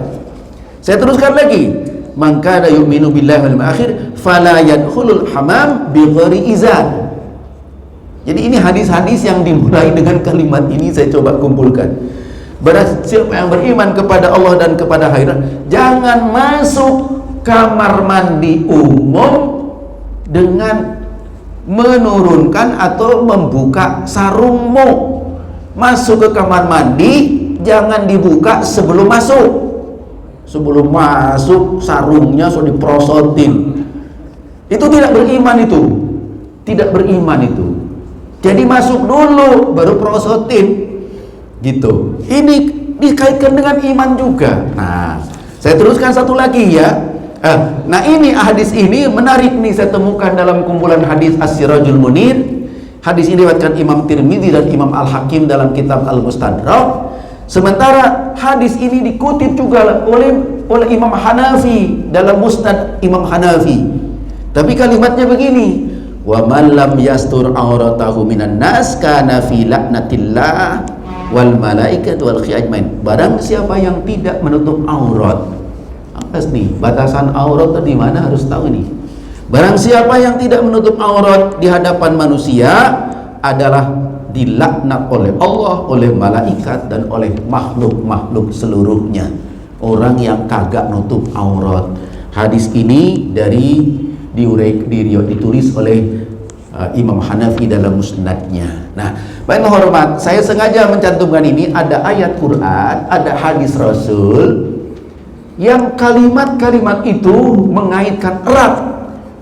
Saya teruskan lagi. Man kana yu'minu billahi wal akhir fala yadkhulul hamam bighairi izan. Jadi ini hadis-hadis yang dimulai dengan kalimat ini saya coba kumpulkan. Barang siapa yang beriman kepada Allah dan kepada akhirat, jangan masuk kamar mandi umum dengan menurunkan atau membuka sarungmu. Masuk ke kamar mandi jangan dibuka sebelum masuk. Sebelum masuk sarungnya sudah diprosotin. Itu tidak beriman itu. Tidak beriman itu. Jadi masuk dulu baru prosotin gitu. Ini dikaitkan dengan iman juga. Nah, saya teruskan satu lagi ya. Nah ini hadis ini menarik nih, saya temukan dalam kumpulan hadis As-Sirajul Munir. Hadis ini diriwayatkan Imam Tirmidzi dan Imam Al-Hakim dalam kitab Al-Mustadrak. Sementara hadis ini dikutip juga oleh Imam Hanafi dalam Musnad Imam Hanafi. Tapi kalimatnya begini: wa man lam yastur auratahu minan nas kana fi laknatillah wal malaikat wal ajmain. Barang siapa yang tidak menutup aurat, atas nih batasan aurat itu di mana harus tahu nih. Barang siapa yang tidak menutup aurat di hadapan manusia adalah dilaknat oleh Allah, oleh malaikat dan oleh makhluk-makhluk seluruhnya. Orang yang kagak nutup aurat. Hadis ini ditulis oleh Imam Hanafi dalam musnadnya. Nah, baik hormat, saya sengaja mencantumkan ini. Ada ayat Quran, ada hadis Rasul yang kalimat-kalimat itu mengaitkan erat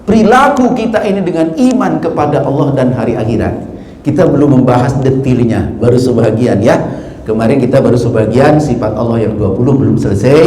perilaku kita ini dengan iman kepada Allah dan hari akhirat. Kita belum membahas detailnya, baru sebagian ya. Kemarin kita baru sebagian sifat Allah yang 20 belum selesai.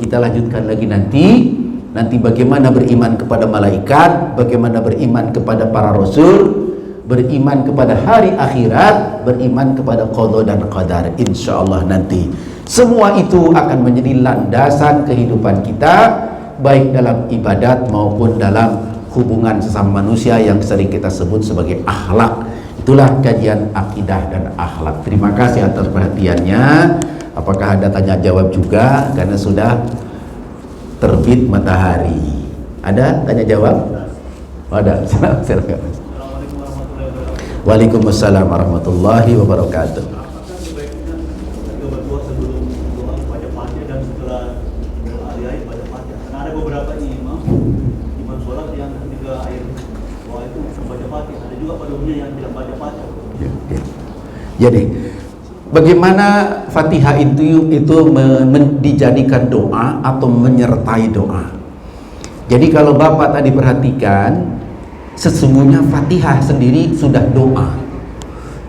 Kita lanjutkan lagi nanti bagaimana beriman kepada malaikat, bagaimana beriman kepada para rasul, beriman kepada hari akhirat, beriman kepada qada dan qadar, insyaallah nanti. Semua itu akan menjadi landasan kehidupan kita, baik dalam ibadat maupun dalam hubungan sesama manusia yang sering kita sebut sebagai akhlak. Itulah kajian akidah dan akhlak. Terima kasih atas perhatiannya. Apakah ada tanya jawab juga? Karena sudah terbit matahari. Ada tanya jawab? Ada. Silakan. Waalaikumsalam warahmatullahi wabarakatuh. Ada beberapa imam sholat yang ketika air doa itu baca Fatihah. Ada juga pada umumnya yang tidak baca Fatihah. Jadi bagaimana Fatihah itu dijadikan doa atau menyertai doa. Jadi kalau Bapak tadi perhatikan, sesungguhnya Fatihah sendiri sudah doa.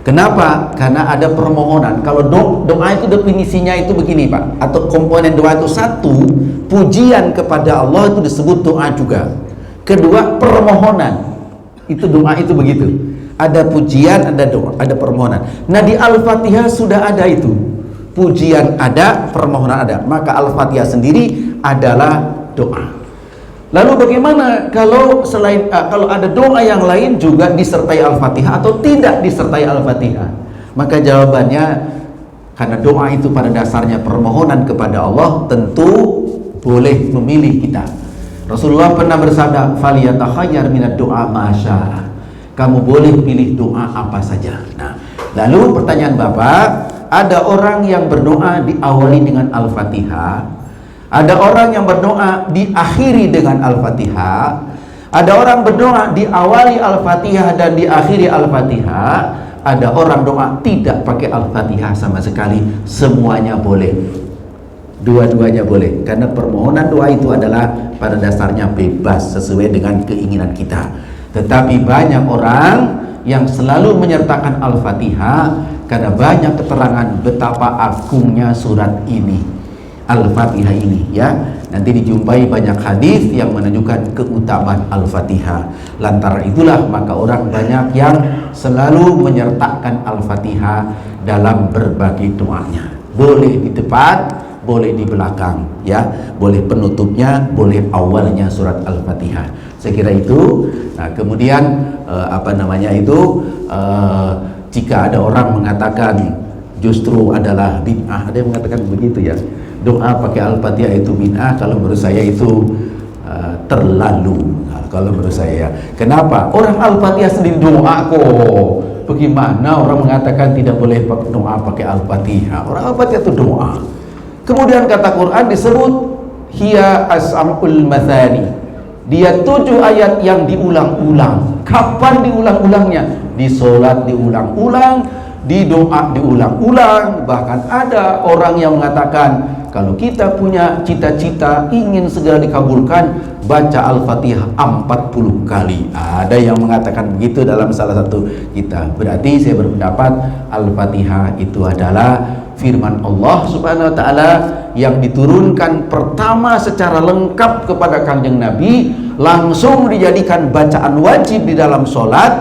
Kenapa? Karena ada permohonan. Kalau doa itu definisinya itu begini Pak, atau komponen doa itu satu, pujian kepada Allah itu disebut doa juga. Kedua, permohonan. Itu doa itu begitu. Ada pujian, ada doa, ada permohonan. Nah di Al-Fatihah sudah ada itu. Pujian ada, permohonan ada. Maka Al-Fatihah sendiri adalah doa. Lalu bagaimana kalau kalau ada doa yang lain juga disertai Al-Fatihah atau tidak disertai Al-Fatihah? Maka jawabannya, karena doa itu pada dasarnya permohonan kepada Allah, tentu boleh memilih kita. Rasulullah pernah bersabda, "Falyatakhayyar minad doa ma syaa." Kamu boleh pilih doa apa saja. Nah, lalu pertanyaan Bapak, ada orang yang berdoa diawali dengan Al-Fatihah, ada orang yang berdoa diakhiri dengan Al-Fatihah, ada orang berdoa diawali Al-Fatihah dan diakhiri Al-Fatihah, ada orang doa tidak pakai Al-Fatihah sama sekali. Semuanya boleh, dua-duanya boleh, karena permohonan doa itu adalah pada dasarnya bebas sesuai dengan keinginan kita. Tetapi banyak orang yang selalu menyertakan Al-Fatihah karena banyak keterangan betapa agungnya surat ini, Al-Fatihah ini, ya. Nanti dijumpai banyak hadis yang menunjukkan keutamaan Al-Fatihah. Lantaran itulah maka orang banyak yang selalu menyertakan Al-Fatihah dalam berbagai doanya. Boleh di depan, boleh di belakang, ya. Boleh penutupnya, boleh awalnya surat Al-Fatihah. Saya kira itu. Nah, kemudian jika ada orang mengatakan justru adalah bid'ah, ada yang mengatakan begitu, ya. Doa pakai Al-Fatihah itu bid'ah, kalau menurut saya itu terlalu. Nah, kalau menurut saya, kenapa? Orang Al-Fatihah sendiri doa kok. Bagaimana orang mengatakan tidak boleh doa pakai Al-Fatihah? Orang Al-Fatihah itu doa. Kemudian kata Quran disebut hiya as'amul mathani. Dia 7 ayat yang diulang-ulang. Kapan diulang-ulangnya? Di sholat diulang-ulang, di doa diulang-ulang. Bahkan ada orang yang mengatakan kalau kita punya cita-cita ingin segera dikabulkan, baca Al-Fatihah 40 kali. Ada yang mengatakan begitu dalam salah satu kita. Berarti saya berpendapat Al-Fatihah itu adalah firman Allah Subhanahu wa taala yang diturunkan pertama secara lengkap kepada Kanjeng Nabi, langsung dijadikan bacaan wajib di dalam sholat,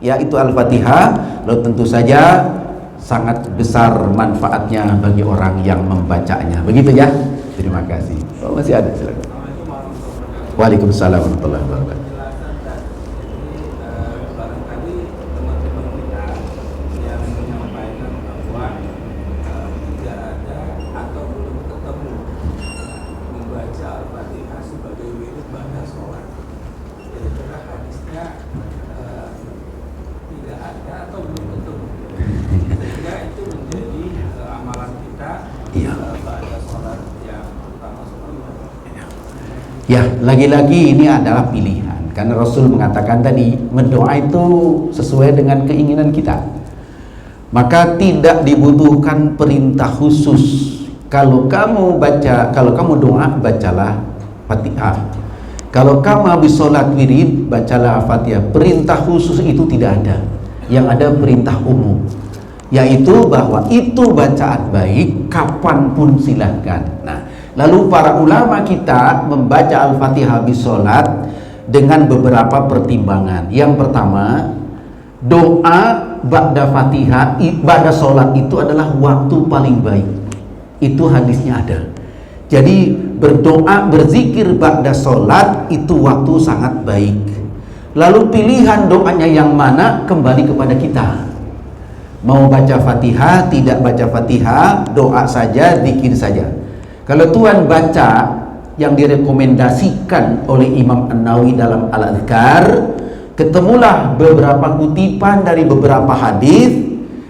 yaitu Al-Fatihah. Lalu tentu saja sangat besar manfaatnya bagi orang yang membacanya. Begitu, ya. Terima kasih. Oh, masih ada, silakan. Waalaikumsalam warahmatullahi wabarakatuh. Ya, lagi-lagi ini adalah pilihan. Karena Rasul mengatakan tadi, mendoa itu sesuai dengan keinginan kita. Maka tidak dibutuhkan perintah khusus. Kalau kamu doa, bacalah Fatihah. Kalau kamu habis sholat wirid, bacalah Fatihah. Perintah khusus itu tidak ada. Yang ada perintah umum, yaitu bahwa itu bacaan baik kapanpun silahkan. Nah, lalu para ulama kita membaca Al-Fatihah habis sholat dengan beberapa pertimbangan. Yang pertama, doa ba'da Fatihah, ba'da sholat itu adalah waktu paling baik. Itu hadisnya ada. Jadi berdoa, berzikir ba'da sholat itu waktu sangat baik. Lalu pilihan doanya yang mana kembali kepada kita. Mau baca Fatihah, tidak baca Fatihah, doa saja, zikir saja. Kalau Tuhan baca yang direkomendasikan oleh Imam An-Nawawi dalam Al-Adhkar, ketemulah beberapa kutipan dari beberapa hadis,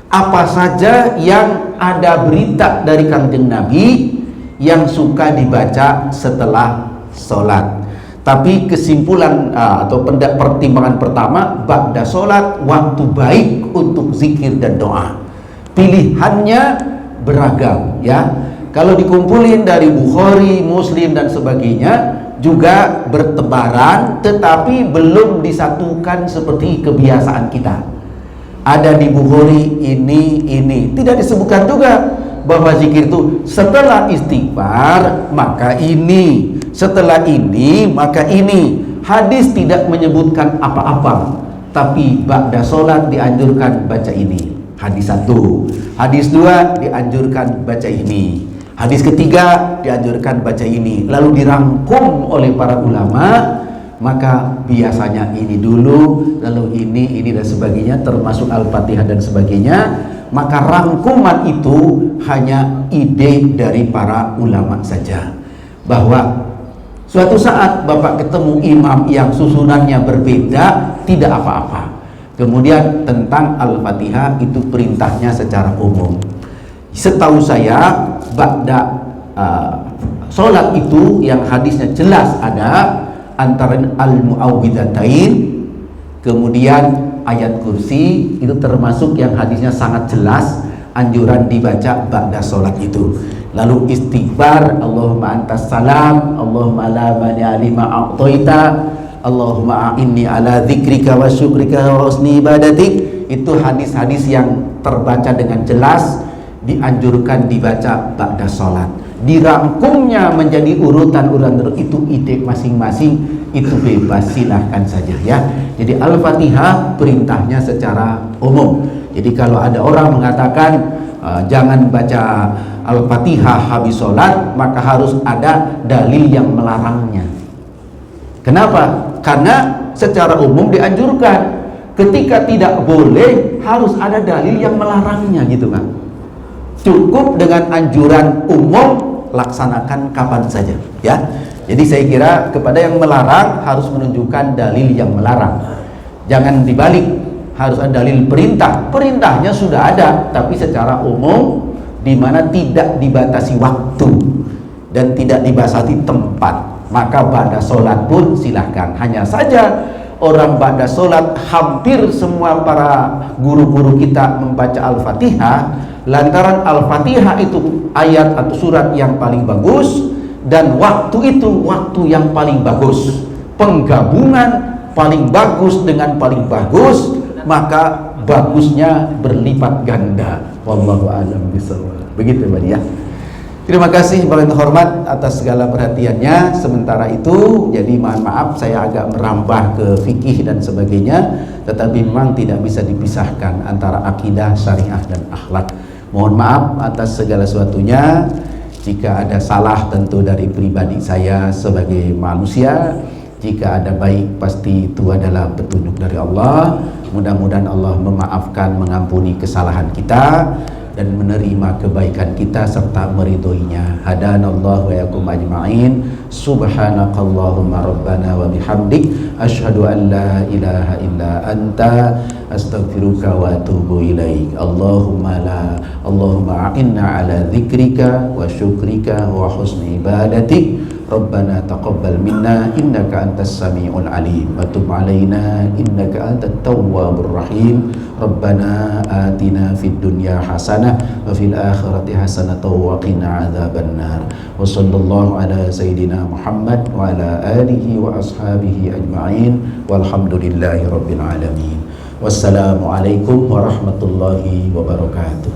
apa saja yang ada berita dari Kanjeng Nabi yang suka dibaca setelah sholat. Tapi kesimpulan atau pertimbangan pertama, ba'da sholat waktu baik untuk zikir dan doa. Pilihannya beragam, ya. Kalau dikumpulin dari Bukhari, Muslim dan sebagainya juga bertebaran, tetapi belum disatukan seperti kebiasaan kita. Ada di Bukhari ini tidak disebutkan juga bahwa zikir itu setelah istighfar maka ini, setelah ini maka ini. Hadis tidak menyebutkan apa-apa, tapi ba'da sholat dianjurkan baca ini. Hadis 1. Hadis 2 dianjurkan baca ini. Hadis ketiga dianjurkan baca ini. Lalu dirangkum oleh para ulama, maka biasanya ini dulu, lalu ini dan sebagainya, termasuk Al-Fatihah dan sebagainya. Maka rangkuman itu hanya ide dari para ulama saja, bahwa suatu saat Bapak ketemu imam yang susunannya berbeda, tidak apa-apa. Kemudian tentang Al-Fatihah itu perintahnya secara umum. Setahu saya ba'da sholat itu yang hadisnya jelas ada antara al-mu'awwidhatain, kemudian ayat kursi, itu termasuk yang hadisnya sangat jelas anjuran dibaca ba'da sholat itu. Lalu istighfar, Allahumma antas salam, Allahumma la mani'a lima a'taita, Allahumma a'inni ala dzikrika wa syukrika wa husni ibadatik. Itu hadis-hadis yang terbaca dengan jelas dianjurkan dibaca ba'da sholat. Dirangkumnya menjadi urutan-urutan itu ide masing-masing, itu bebas, silahkan saja ya. Jadi Al-Fatihah perintahnya secara umum. Jadi kalau ada orang mengatakan jangan baca Al-Fatihah habis sholat, maka harus ada dalil yang melarangnya. Kenapa? Karena secara umum dianjurkan. Ketika tidak boleh, harus ada dalil yang melarangnya gitu kan. Cukup dengan anjuran umum, laksanakan kapan saja ya. Jadi saya kira kepada yang melarang harus menunjukkan dalil yang melarang. Jangan dibalik, harus ada dalil perintah. Perintahnya sudah ada, tapi secara umum, di mana tidak dibatasi waktu dan tidak dibatasi tempat. Maka ba'da sholat pun silahkan. Hanya saja orang ba'da sholat, hampir semua para guru-guru kita membaca Al-Fatihah, lantaran Al-Fatihah itu ayat atau surat yang paling bagus, dan waktu itu waktu yang paling bagus. Penggabungan paling bagus dengan paling bagus, maka bagusnya berlipat ganda. Wallahu a'lam bishawab. Begitu Mbak ya. Terima kasih Bapak yang terhormat atas segala perhatiannya. Sementara itu, jadi mohon maaf saya agak merambah ke fikih dan sebagainya, tetapi memang tidak bisa dipisahkan antara akidah, syariah dan akhlak. Mohon maaf atas segala sesuatunya. Jika ada salah tentu dari pribadi saya sebagai manusia. Jika ada baik pasti itu adalah petunjuk dari Allah. Mudah-mudahan Allah memaafkan, mengampuni kesalahan kita dan menerima kebaikan kita serta meridhoinya. Hadanallahu wa yakum ajma'in. Subhanakallahumma rabbana wa bihamdik, asyhadu an la ilaha illa anta, astaghfiruka wa atubu ilaik. Allahumma a'inna ala dzikrika wa syukrika wa husni ibadatik. Rabbana taqabbal minna innaka antas samiul alim wa tub alaina innaka antat tawwabur rahim. Rabbana atina fid dunya hasanah wa fil akhirati hasanah wa qina adzabannar. Wa sallallahu ala sayidina Muhammad wa ala alihi wa ashabihi ajma'in walhamdulillahi rabbil alamin. Wassalamualaikum warahmatullahi wabarakatuh.